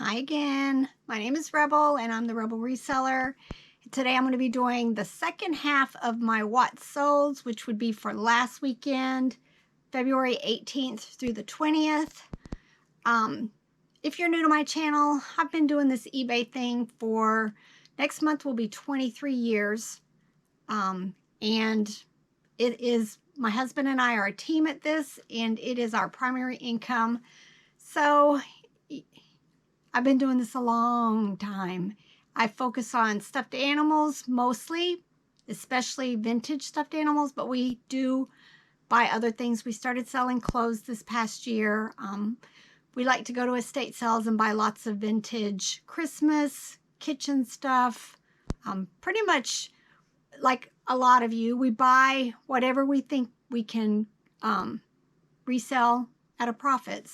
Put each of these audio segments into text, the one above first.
Hi again. My name is Rebel and I'm the Rebel Reseller. Today I'm going to be doing the second half of my What Solds, which would be for last weekend, February 18th through the 20th. If you're new to my channel, I've been doing this eBay thing for, next month will be 23 years. And it is, my husband and I are a team at this, and it is our primary income. So I've been doing this a long time. I focus on stuffed animals mostly, especially vintage stuffed animals, but we do buy other things. We started selling clothes this past year. We like to go to estate sales and buy lots of vintage Christmas, kitchen stuff. Pretty much like a lot of you, we buy whatever we think we can resell at a profit.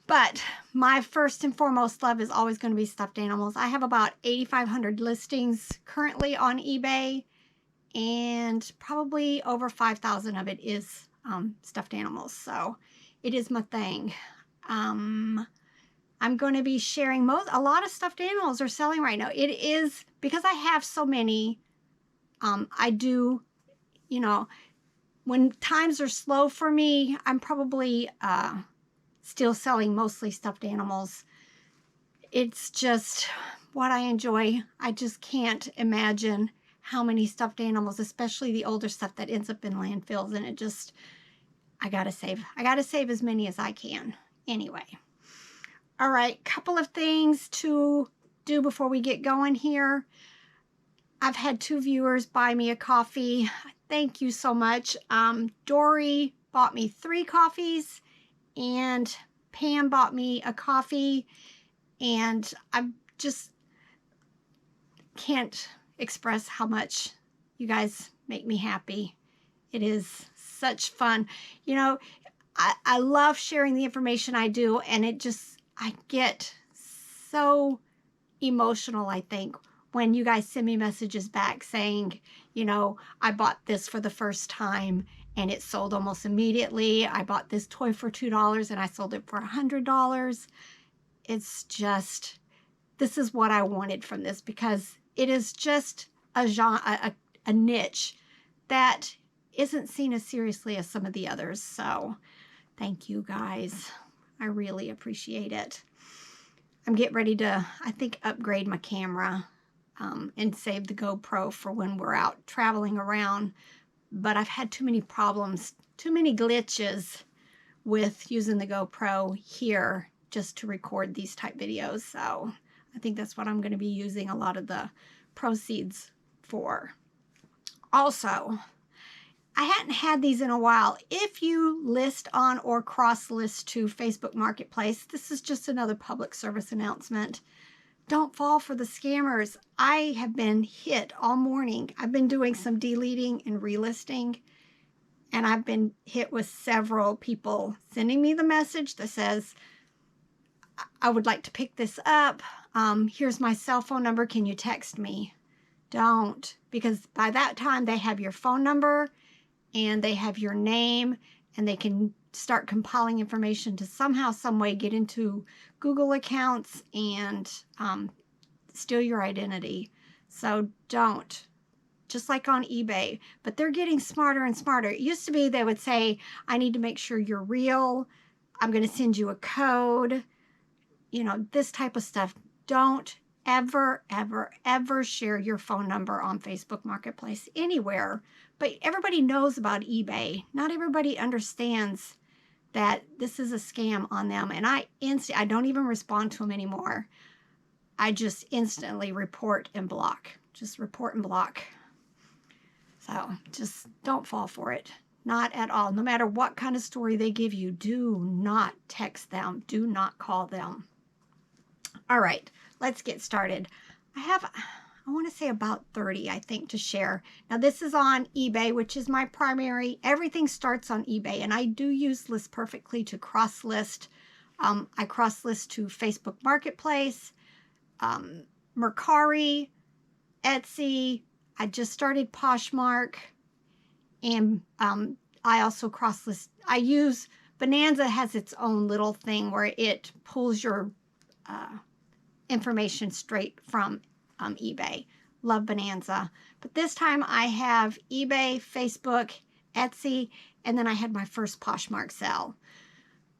But my first and foremost love is always going to be stuffed animals. I have about 8,500 listings currently on eBay, and probably over 5,000 of it is stuffed animals. So it is my thing. I'm going to be sharing a lot of stuffed animals are selling right now. It is because I have so many. I do, when times are slow for me, I'm probably still selling mostly stuffed animals. It's just what I enjoy. I just can't imagine how many stuffed animals, especially the older stuff that ends up in landfills, and I gotta save as many as I can. Anyway, all right, couple of things to do before we get going here. I've had 2 viewers buy me a coffee. Thank you so much. Dory bought me 3 coffees, and Pam bought me a coffee, and I just can't express how much you guys make me happy. It is such fun. I love sharing the information I do, and I get so emotional, I think, when you guys send me messages back saying, I bought this for the first time and it sold almost immediately. I bought this toy for $2 and I sold it for $100. It's just, this is what I wanted from this, because it is just a genre, a niche that isn't seen as seriously as some of the others. So thank you guys. I really appreciate it. I'm getting ready to, I think, upgrade my camera and save the GoPro for when we're out traveling around. But I've had too many problems, too many glitches with using the GoPro here just to record these type videos. So I think that's what I'm going to be using a lot of the proceeds for. Also, I hadn't had these in a while. If you list on or cross list to Facebook Marketplace, this is just another public service announcement. Don't fall for the scammers. I have been hit all morning. I've been doing some deleting and relisting, and I've been hit with several people sending me the message that says, I would like to pick this up. Here's my cell phone number. Can you text me? Don't, because by that time they have your phone number and they have your name, and they can start compiling information to somehow, some way get into Google accounts and steal your identity. So don't. Just like on eBay. But they're getting smarter and smarter. It used to be they would say, I need to make sure you're real. I'm going to send you a code. This type of stuff. Don't ever, ever, ever share your phone number on Facebook Marketplace anywhere. But everybody knows about eBay. Not everybody understands that this is a scam on them. And I don't even respond to them anymore. I just instantly report and block. Just report and block. So just don't fall for it. Not at all. No matter what kind of story they give you, do not text them. Do not call them. All right, let's get started. I want to say about 30, I think, to share. Now, this is on eBay, which is my primary. Everything starts on eBay, and I do use List Perfectly to cross-list. I cross-list to Facebook Marketplace, Mercari, Etsy. I just started Poshmark, and I also cross-list. I use Bonanza has its own little thing where it pulls your information straight from eBay. Love Bonanza. But this time I have eBay, Facebook, Etsy, and then I had my first Poshmark sale.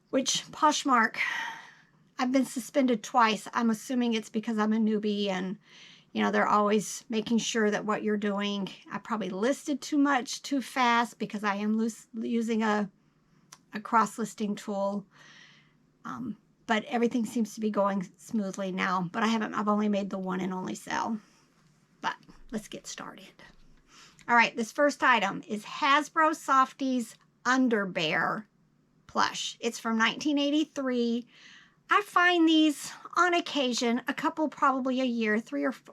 Which Poshmark, I've been suspended twice. I'm assuming it's because I'm a newbie and, you know, they're always making sure that what you're doing, I probably listed too much too fast because I am using a cross-listing tool. But everything seems to be going smoothly now. But I've only made the one and only sale. But let's get started. All right, this first item is Hasbro Softies Underbear plush. It's from 1983. I find these on occasion, a couple probably a year,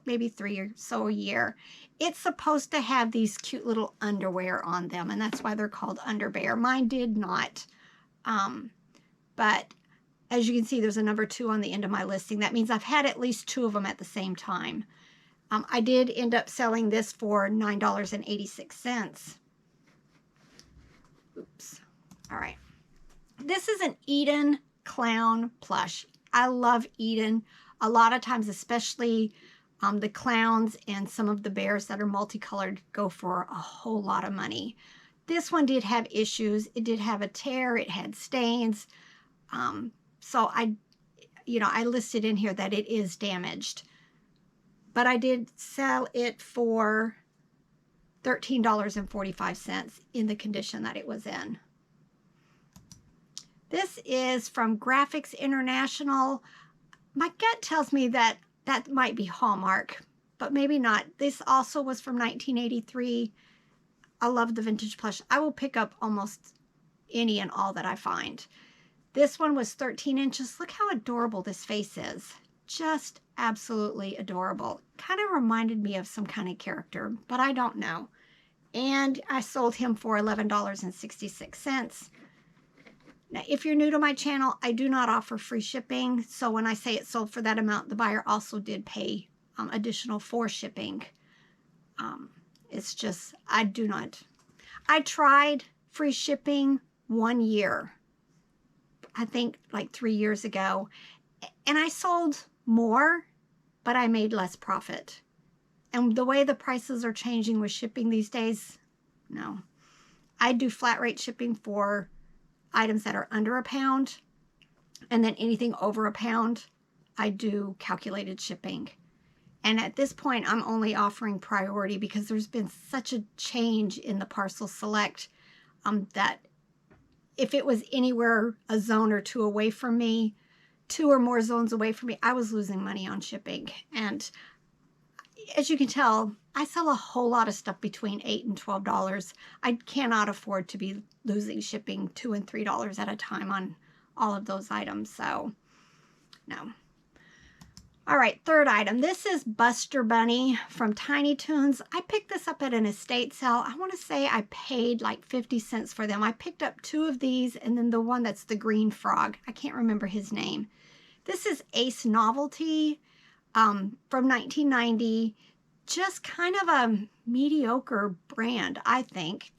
maybe three or so a year. It's supposed to have these cute little underwear on them, and that's why they're called Underbear. Mine did not. But as you can see, there's a number 2 on the end of my listing. That means I've had at least 2 of them at the same time. I did end up selling this for $9.86. Oops. All right. This is an Eden clown plush. I love Eden. A lot of times, especially the clowns and some of the bears that are multicolored go for a whole lot of money. This one did have issues. It did have a tear. It had stains. So I listed in here that it is damaged. But I did sell it for $13.45 in the condition that it was in. This is from Graphics International. My gut tells me that that might be Hallmark, but maybe not. This also was from 1983. I love the vintage plush. I will pick up almost any and all that I find. This one was 13 inches. Look how adorable this face is. Just absolutely adorable. Kind of reminded me of some kind of character, but I don't know. And I sold him for $11.66. Now, if you're new to my channel, I do not offer free shipping. So when I say it sold for that amount, the buyer also did pay additional for shipping. It's just, I tried free shipping 1 year. I think like 3 years ago. And I sold more, but I made less profit. And the way the prices are changing with shipping these days, no. I do flat rate shipping for items that are under a pound, and then anything over a pound, I do calculated shipping. And at this point, I'm only offering priority because there's been such a change in the parcel select that if it was anywhere a zone or 2 away from me, 2 or more zones away from me, I was losing money on shipping. And as you can tell, I sell a whole lot of stuff between $8 and $12. I cannot afford to be losing shipping $2 and $3 at a time on all of those items. So, no. All right, third item. This is Buster Bunny from Tiny Toons. I picked this up at an estate sale. I want to say I paid like 50 cents for them. I picked up 2 of these and then the one that's the green frog. I can't remember his name. This is Ace Novelty from 1990. Just kind of a mediocre brand, I think.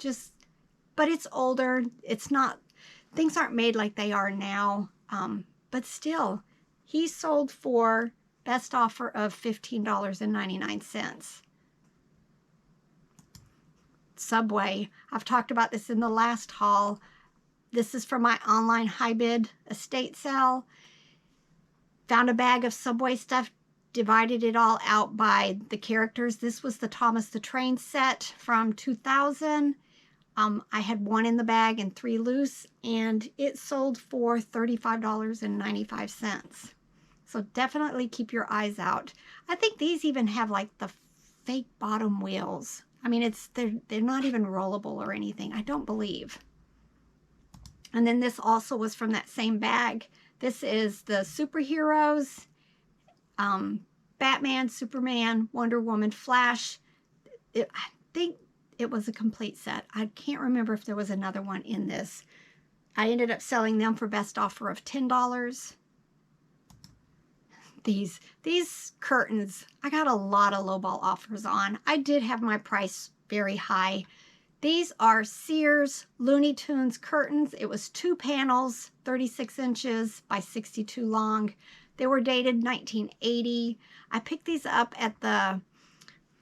But it's older. It's not, things aren't made like they are now. But still, he sold for best offer of $15.99. Subway. I've talked about this in the last haul. This is from my online high bid estate sale. Found a bag of Subway stuff, divided it all out by the characters. This was the Thomas the Train set from 2000. I had 1 in the bag and 3 loose, and it sold for $35.95. So definitely keep your eyes out. I think these even have like the fake bottom wheels. I mean, they're not even rollable or anything, I don't believe. And then this also was from that same bag. This is the superheroes, Batman, Superman, Wonder Woman, Flash. I think it was a complete set. I can't remember if there was another one in this. I ended up selling them for best offer of $10. These curtains, I got a lot of lowball offers on. I did have my price very high. These are Sears Looney Tunes curtains. It was 2 panels, 36 inches by 62 long. They were dated 1980. I picked these up at the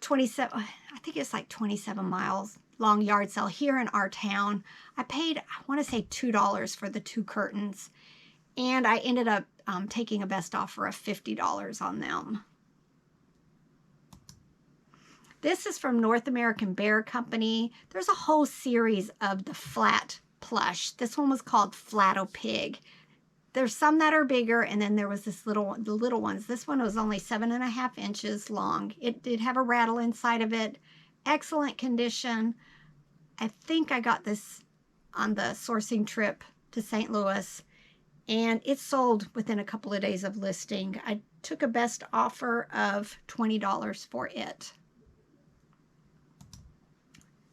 27, I think it's like 27 miles long yard sale here in our town. I paid, I want to say $2 for the 2 curtains. And I ended up taking a best offer of $50 on them. This is from North American Bear Company. There's a whole series of the flat plush. This one was called Flat-O-Pig. There's some that are bigger, and then there was this the little ones. This one was only 7.5 inches long. It did have a rattle inside of it. Excellent condition. I think I got this on the sourcing trip to St. Louis, and it sold within a couple of days of listing. I took a best offer of $20 for it.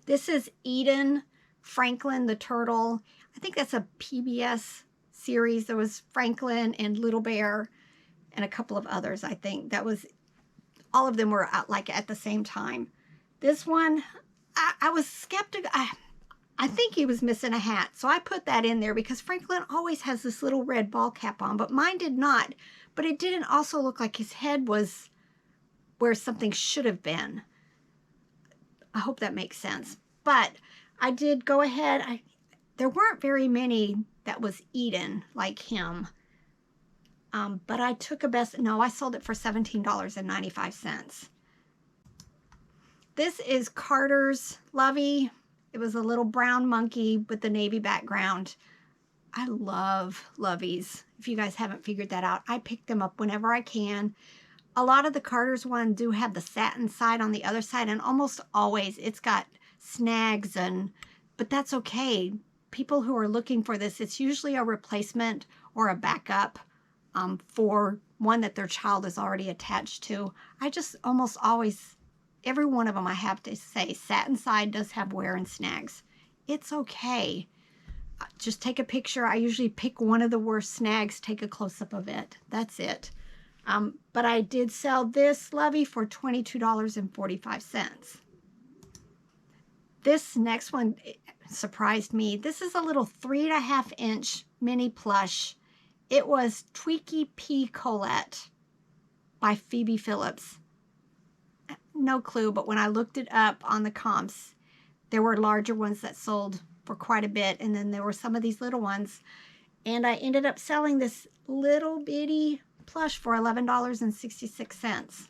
This is Eden Franklin the Turtle. I think that's a PBS series. There was Franklin and Little Bear and a couple of others, I think. That was, all of them were out like at the same time. This one, I was skeptical. I think he was missing a hat, so I put that in there because Franklin always has this little red ball cap on, but mine did not. But it didn't also look like his head was where something should have been. I hope that makes sense. But I did go ahead. There weren't very many that was Eden like him. But I took a best, no, I sold it for $17.95. This is Carter's Lovey. It was a little brown monkey with the navy background. I love Loveys. If you guys haven't figured that out, I pick them up whenever I can. A lot of the Carter's one do have the satin side on the other side, and almost always it's got snags, but that's okay. People who are looking for this, it's usually a replacement or a backup for one that their child is already attached to. I just almost always, every one of them I have to say, satin side does have wear and snags. It's okay. Just take a picture. I usually pick one of the worst snags, take a close-up of it. That's it. But I did sell this Lovey for $22.45. This next one surprised me. This is a little 3.5-inch mini plush. It was Tweaky P. Colette by Phoebe Phillips. No clue, but when I looked it up on the comps, there were larger ones that sold for quite a bit, and then there were some of these little ones. And I ended up selling this little bitty plush for $11.66.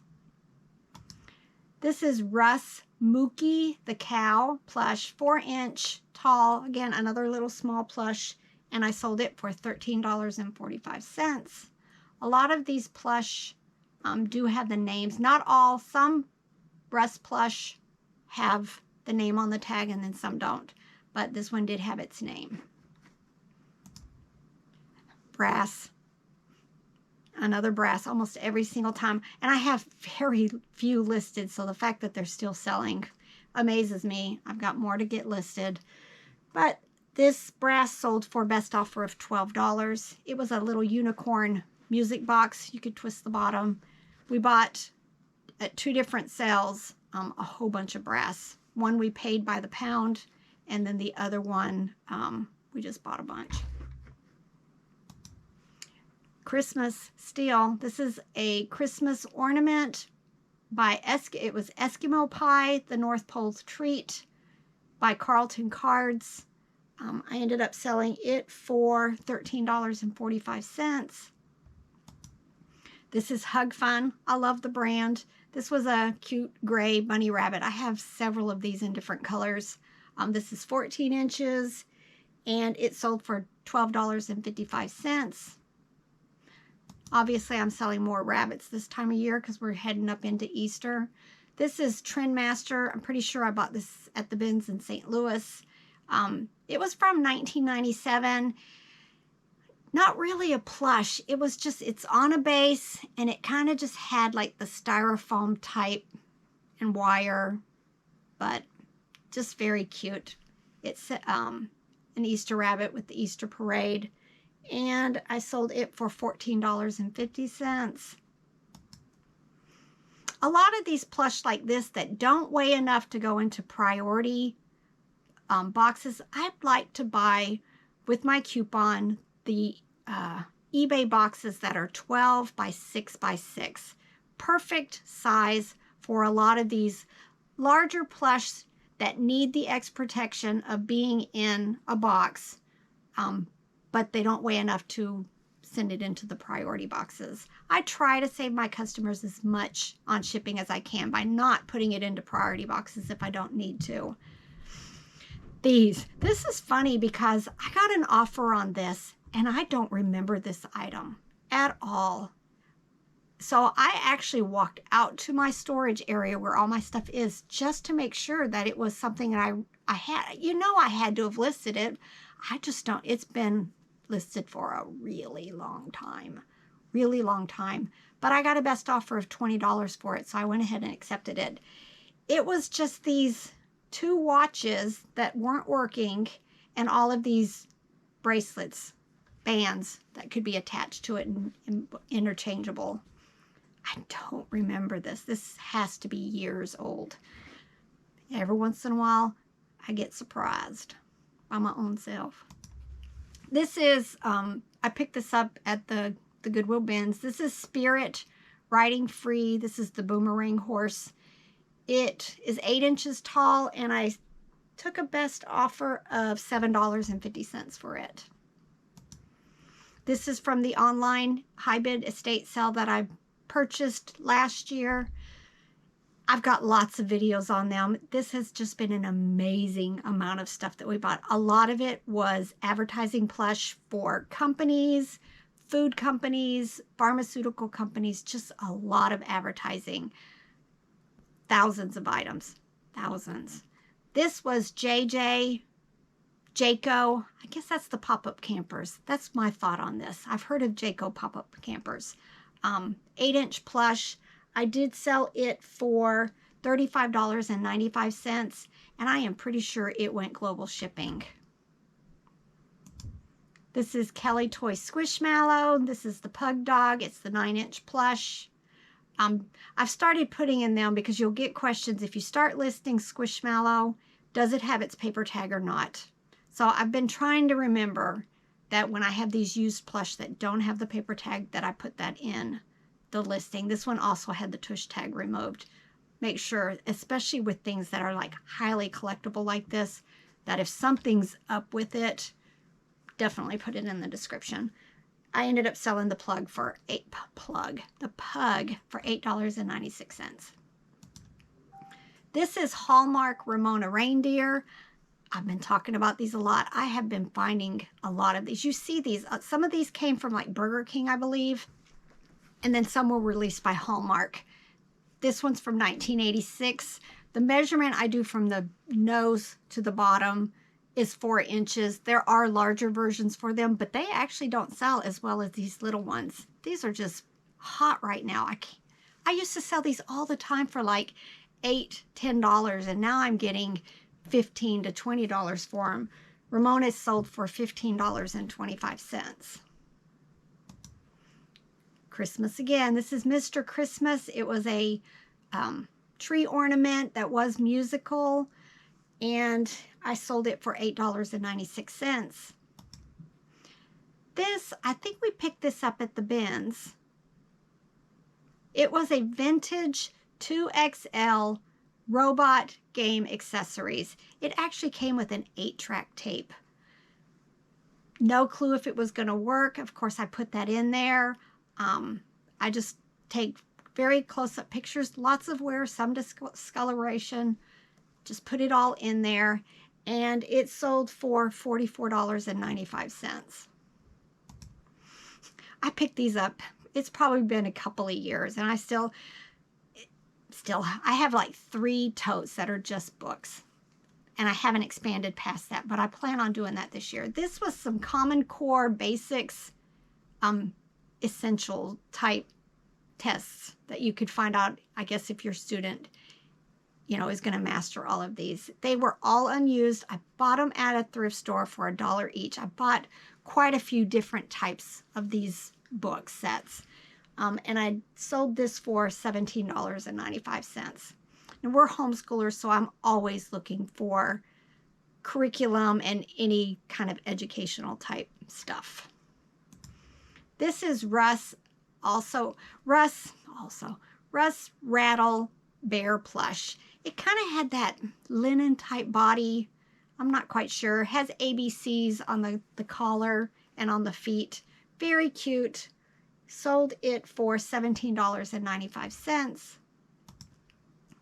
This is Russ Mookie the Cow plush, 4-inch tall. Again, another little small plush, and I sold it for $13.45. A lot of these plush do have the names. Not all. Some Russ plush have the name on the tag, and then some don't. But this one did have its name. Brass. Another brass almost every single time. And I have very few listed, so the fact that they're still selling amazes me. I've got more to get listed. But this brass sold for best offer of $12. It was a little unicorn music box. You could twist the bottom. We bought at 2 different sales a whole bunch of brass. One we paid by the pound, and then the other one we just bought a bunch. Christmas steel. This is a Christmas ornament by it was Eskimo Pie, the North Pole's Treat by Carlton Cards. I ended up selling it for $13.45. This is HugFun. I love the brand. This was a cute gray bunny rabbit. I have several of these in different colors. This is 14 inches, and it sold for $12.55. Obviously, I'm selling more rabbits this time of year because we're heading up into Easter. This is TrendMaster. I'm pretty sure I bought this at the bins in St. Louis. It was from 1997. Not really a plush. It was just, it's on a base, and it kind of just had like the styrofoam type and wire, but just very cute. It's an Easter rabbit with the Easter parade. And I sold it for $14.50. A lot of these plush like this that don't weigh enough to go into priority boxes, I'd like to buy with my coupon the eBay boxes that are 12 by 6 by 6. Perfect size for a lot of these larger plush that need the X protection of being in a box, but they don't weigh enough to send it into the priority boxes. I try to save my customers as much on shipping as I can by not putting it into priority boxes if I don't need to. This is funny because I got an offer on this and I don't remember this item at all. So I actually walked out to my storage area where all my stuff is just to make sure that it was something that I had. You know, I had to have listed it. I just don't. It's been listed for a really long time. Really long time. But I got a best offer of $20 for it, so I went ahead and accepted it. It was just these 2 watches that weren't working and all of these bracelets, bands that could be attached to it and interchangeable. I don't remember this. This has to be years old. Every once in a while, I get surprised by my own self. This is, I picked this up at the Goodwill bins. This is Spirit Riding Free. This is the Boomerang Horse. It is 8 inches tall, and I took a best offer of $7.50 for it. This is from the online high bid estate sale that I purchased last year. I've got lots of videos on them. This has just been an amazing amount of stuff that we bought. A lot of it was advertising plush for companies, food companies, pharmaceutical companies, just a lot of advertising. Thousands of items, thousands. This was JJ, Jayco. I guess that's the pop-up campers. That's my thought on this. I've heard of Jayco pop-up campers. 8-inch plush. I did sell it for $35.95, and I am pretty sure it went global shipping. This is Kelly Toy Squishmallow. This is the Pug Dog. It's the 9-inch plush. I've started putting in them because you'll get questions if you start listing Squishmallow, does it have its paper tag or not? So I've been trying to remember that when I have these used plush that don't have the paper tag, that I put that in the listing. This one also had the tush tag removed. Make sure, especially with things that are like highly collectible like this, that if something's up with it, definitely put it in the description. I ended up selling the Pug for $8.96. This is Hallmark Ramon reindeer. I've been talking about these a lot. I have been finding a lot of these. You see these. Some of these came from like Burger King, I believe. And then some were released by Hallmark. This one's from 1986. The measurement I do from the nose to the bottom is 4 inches. There are larger versions for them, but they actually don't sell as well as these little ones. These are just hot right now. I used to sell these all the time for like $8, $10, and now I'm getting $15 to $20 for them. Ramon is sold for $15.25. Christmas again. This is Mr. Christmas. It was a tree ornament that was musical, and I sold it for $8.96. This, I think we picked this up at the bins. It was a vintage 2XL robot game accessories. It actually came with an 8-track tape. No clue if it was going to work. Of course, I put that in there. I just take very close-up pictures, lots of wear, some discoloration. Just put it all in there, and it sold for $44.95. I picked these up. It's probably been a couple of years, and I still I have like 3 totes that are just books, and I haven't expanded past that, but I plan on doing that this year. This was some Common Core Basics essential type tests that you could find out, I guess, if your student, you know, is going to master all of these. They were all unused. I bought them at a thrift store for $1 each. I bought quite a few different types of these book sets. And I sold this for $17.95. And we're homeschoolers, so I'm always looking for curriculum and any kind of educational type stuff. This is Russ Rattle Bear Plush. It kind of had that linen type body. I'm not quite sure. It has ABCs on the collar and on the feet. Very cute. Sold it for $17.95.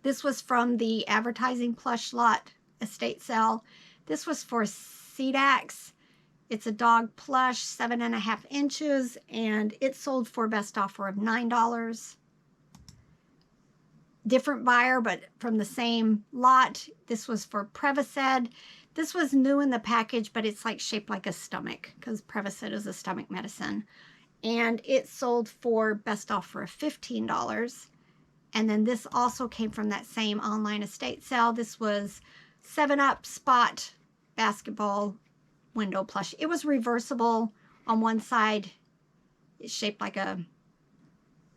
This was from the advertising Plushlot estate sale. This was for CDAX. It's a dog plush, 7.5 inches, and it sold for best offer of $9. Different buyer, but from the same lot. This was for Prevacid. This was new in the package, but it's like shaped like a stomach because Prevacid is a stomach medicine. And it sold for best offer of $15. And then this also came from that same online estate sale. This was 7-Up Spot basketball window plush. It was reversible on one side. It's shaped like a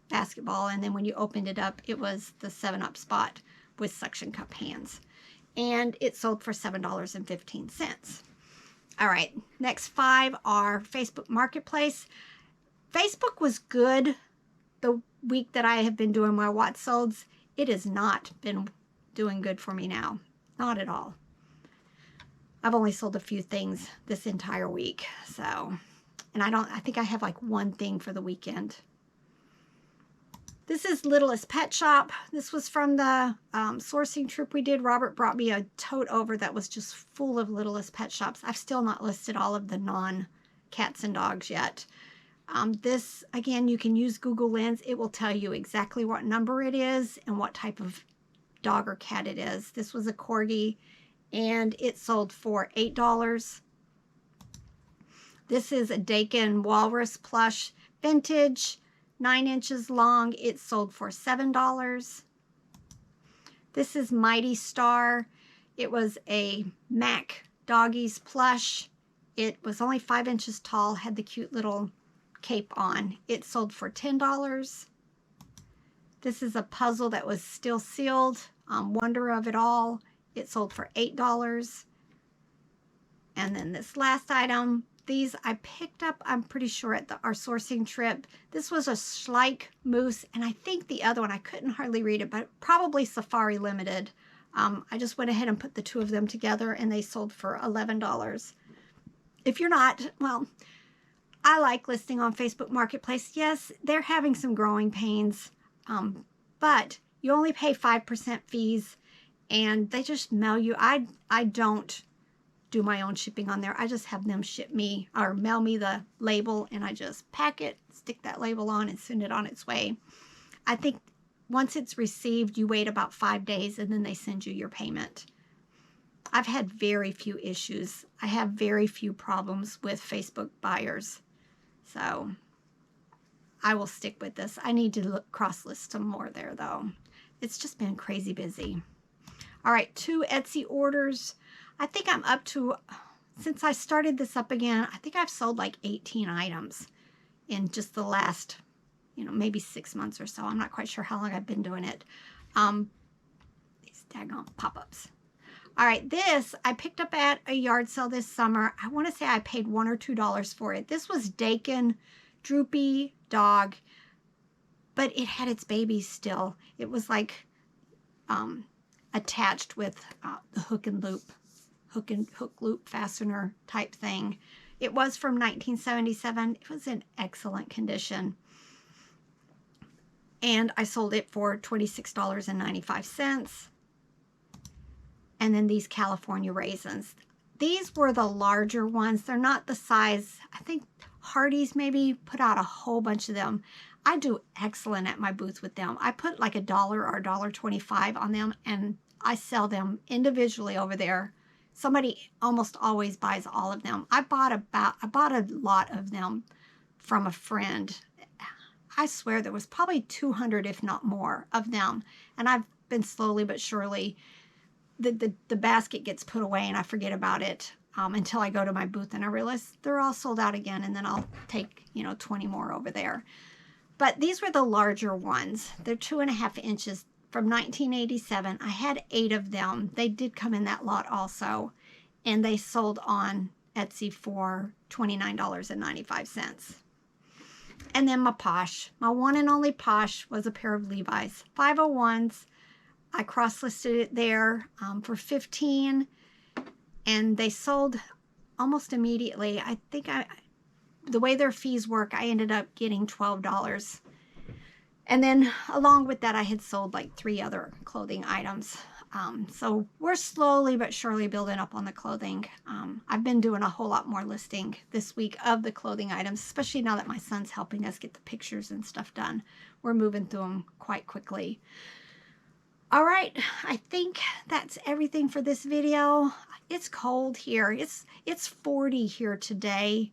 basketball, and then when you opened it up, it was the 7-Up Spot with suction cup hands. And it sold for $7.15. All right, next 5 are Facebook Marketplace. Facebook was good the week that I have been doing my watch solds. It has not been doing good for me now. Not at all. I've only sold a few things this entire week. So, and I think I have like one thing for the weekend. This is Littlest Pet Shop. This was from the sourcing trip we did. Robert brought me a tote over that was just full of Littlest Pet Shops. I've still not listed all of the non-cats and dogs yet. This, again, you can use Google Lens. It will tell you exactly what number it is and what type of dog or cat it is. This was a Corgi, and it sold for $8. This is a Dakin Walrus Plush Vintage, 9 inches long. It sold for $7. This is Mighty Star. It was a Mac Doggies plush. It was only 5 inches tall, had the cute little cape on. It sold for $10. This is a puzzle that was still sealed, Wonder of It All. It sold for $8. And then this last item, these I picked up, I'm pretty sure, at our sourcing trip. This was a Schleich Mousse, and I think the other one, I couldn't hardly read it, but probably Safari Limited. I just went ahead and put the two of them together, and they sold for $11. If you're not, well, I like listing on Facebook Marketplace. Yes, they're having some growing pains, but you only pay 5% fees, and they just mail you. I don't do my own shipping on there. I just have them ship me or mail me the label, and I just pack it, stick that label on, and send it on its way. I think once it's received, you wait about 5 days, and then they send you your payment. I've had very few issues. I have very few problems with Facebook buyers. So I will stick with this. I need to cross-list some more there, though. It's just been crazy busy. All right, 2 Etsy orders. I think I'm up to, since I started this up again, I think I've sold like 18 items in just the last, maybe 6 months or so. I'm not quite sure how long I've been doing it. These daggone pop-ups. All right, this I picked up at a yard sale this summer. I want to say I paid $1 or $2 for it. This was Dakin Droopy Dog, but it had its babies still. It was like attached with the hook loop fastener type thing. It was from 1977. It was in excellent condition. And I sold it for $26.95. And then these California raisins. These were the larger ones. They're not the size. I think Hardee's maybe put out a whole bunch of them. I do excellent at my booth with them. I put like $1 or $1.25 on them, and I sell them individually over there. Somebody almost always buys all of them. I bought a lot of them from a friend. I swear there was probably 200, if not more, of them. And I've been slowly but surely, the basket gets put away and I forget about it until I go to my booth and I realize they're all sold out again, and then I'll take 20 more over there. But these were the larger ones. They're 2.5 inches from 1987. I had 8 of them. They did come in that lot also, and they sold on Etsy for $29.95. And then my Posh. My one and only Posh was a pair of Levi's 501s. I cross-listed it there for $15, and they sold almost immediately. I think the way their fees work, I ended up getting $12. And then along with that, I had sold like 3 other clothing items. So we're slowly but surely building up on the clothing. I've been doing a whole lot more listing this week of the clothing items, especially now that my son's helping us get the pictures and stuff done. We're moving through them quite quickly. All right, I think that's everything for this video. It's cold here. It's 40 here today,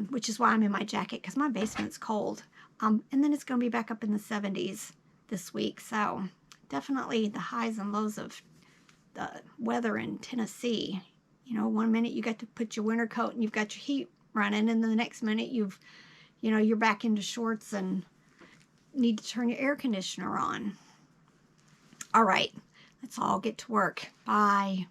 which is why I'm in my jacket, because my basement's cold. And then it's going to be back up in the 70s this week. So definitely the highs and lows of the weather in Tennessee. You know, one minute you got to put your winter coat and you've got your heat running, and then the next minute you're back into shorts and need to turn your air conditioner on. All right, let's all get to work. Bye.